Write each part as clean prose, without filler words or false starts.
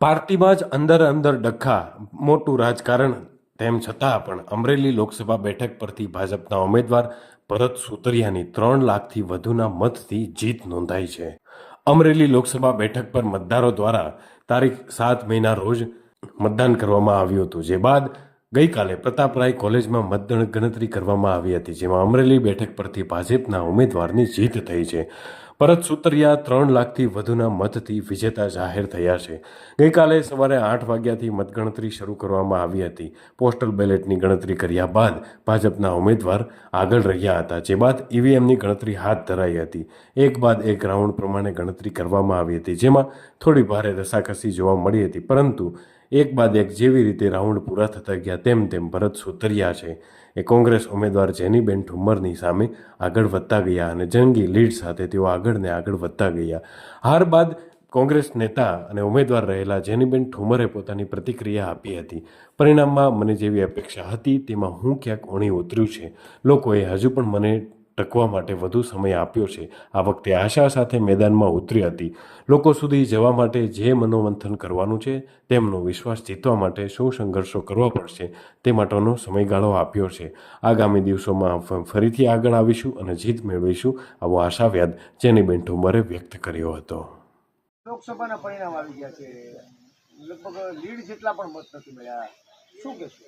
પાર્ટીમાં જ અંદર ડખ્ખા, મોટું રાજકારણ. તેમ છતાં પણ અમરેલી લોકસભા બેઠક પરથી ભાજપના ઉમેદવાર ભરત સુતરિયાની 3 લાખથી વધુના મતથી જીત નોંધાઈ છે. અમરેલી લોકસભા બેઠક પર મતદારો દ્વારા તારીખ 7 મેના રોજ મતદાન કરવામાં આવ્યું હતું, જે બાદ ગઈકાલે પ્રતાપરાય કોલેજમાં મતગણતરી કરવામાં આવી હતી, જેમાં અમરેલી બેઠક પરથી ભાજપના ઉમેદવારની જીત થઈ છે. ભરત સુતરિયા 3 લાખથી વધુના મતથી વિજેતા જાહેર થયા છે. ગઈકાલે સવારે 8 વાગ્યાથી મતગણતરી શરૂ કરવામાં આવી હતી. પોસ્ટલ બેલેટની ગણતરી કર્યા બાદ ભાજપના ઉમેદવાર આગળ રહ્યા હતા, જે બાદ ઈવીએમની ગણતરી હાથ ધરાઈ હતી. એક બાદ એક રાઉન્ડ પ્રમાણે ગણતરી કરવામાં આવી હતી, જેમાં થોડી ભારે રસાકસી જોવા મળી હતી, પરંતુ એક બાદ એક જેવી રીતે રાઉન્ડ પૂરા થતા ગયા તેમ ભરત સુતરિયા છે એ કોંગ્રેસ ઉમેદવાર જેનીબેન ઠુમ્મરની સામે આગળ વધતા ગયા અને જંગી લીડ સાથે તેઓ આગળ વધતા ગયા. હાર બાદ કોંગ્રેસ નેતા અને ઉમેદવાર રહેલા જેનીબેન ઠુમ્મરે પોતાની પ્રતિક્રિયા આપી હતી. પરિણામમાં મને જેવી અપેક્ષા હતી તેમાં હું ક્યાંક ઊણી ઉતર્યું છે. લોકોએ હજુ પણ મને ટકવા માટે વધુ સમય આપ્યો છે. આ વખતે આશા સાથે મેદાનમાં ઉતરી હતી. લોકો સુધી જવા માટે જે મનોમંથન કરવાનું છે, તેમનો વિશ્વાસ જીતવા માટે શું સંઘર્ષો કરવા પડશે તે માટેનો સમયગાળો આપ્યો છે. આગામી દિવસોમાં ફરીથી આગળ આવીશું અને જીત મેળવીશું, આવો આશાવાદ જેનીબેન ઠુમ્મરે વ્યક્ત કર્યો હતો. લોકસભાના પરિણામ આવી ગયા છે, લગભગ લીડ જેટલા પણ મત નથી મળ્યા, શું કહેશો?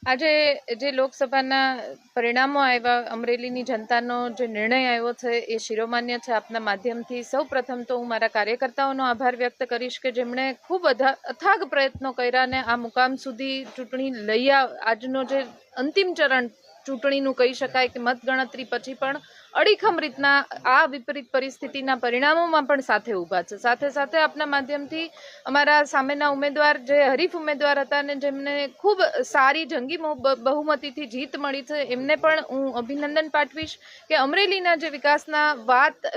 આજે જે લોકસભાના પરિણામો આવ્યા, અમરેલીની જનતાનો જે નિર્ણય આવ્યો છે એ શિરોમાન્ય છે. આપના માધ્યમથી સૌ પ્રથમ તો હું મારા કાર્યકર્તાઓનો આભાર વ્યક્ત કરીશ કે જેમણે ખૂબ અથાગ પ્રયત્નો કર્યા અને આ મુકામ સુધી ચૂંટણી લઈ આજનો જે અંતિમ ચરણ ચૂંટણીનું કહી શકાય કે મતગણતરી પછી પણ અડીખમ રીતના આ વિપરીત પરિસ્થિતિના પરિણામોમાં પણ સાથે ઊભા છે. સાથે સાથે આપના માધ્યમથી અમારા સામેના ઉમેદવાર જે હરીફ ઉમેદવાર હતા અને જેમને ખૂબ સારી જંગી બહુમતીથી જીત મળી છે, એમને પણ હું અભિનંદન પાઠવીશ કે અમરેલીના જે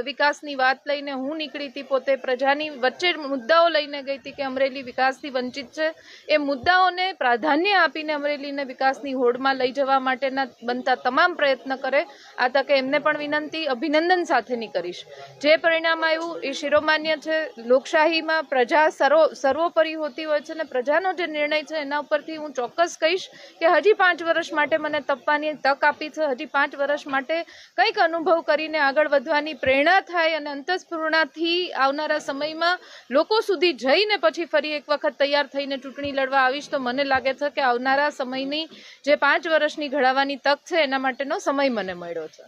વિકાસની વાત લઈને હું નીકળી હતી, પોતે પ્રજાની વચ્ચે મુદ્દાઓ લઈને ગઈ હતી કે અમરેલી વિકાસથી વંચિત છે, એ મુદ્દાઓને પ્રાધાન્ય આપીને અમરેલીને વિકાસની હોડમાં લઈ જવા માટેના બનતા તમામ પ્રયત્ન કરે. આ તકે એમને પણ વિનંતી અભિનંદન સાથેની કરીશ. જે પરિણામ આવ્યું એ શિરોમાન્ય છે. લોકશાહીમાં પ્રજા સર્વોપરી હોતી હોય છે અને પ્રજાનો જે નિર્ણય છે એના ઉપરથી હું ચોક્કસ કહીશ કે હજી 5 વર્ષ માટે મને તપવાની તક આપી છે. હજી 5 વર્ષ માટે કંઈક અનુભવ કરીને આગળ વધવાની પ્રેરણા થાય અને અંતઃસ્ફૂર્ણાથી આવનારા સમયમાં લોકો સુધી જઈને પછી ફરી એક વખત તૈયાર થઈને ચૂંટણી લડવા આવીશ, તો મને લાગે છે કે આવનારા સમયની જે 5 વર્ષની ઘડાવાની તક છે એના માટેનો સમય મને મળ્યો છે.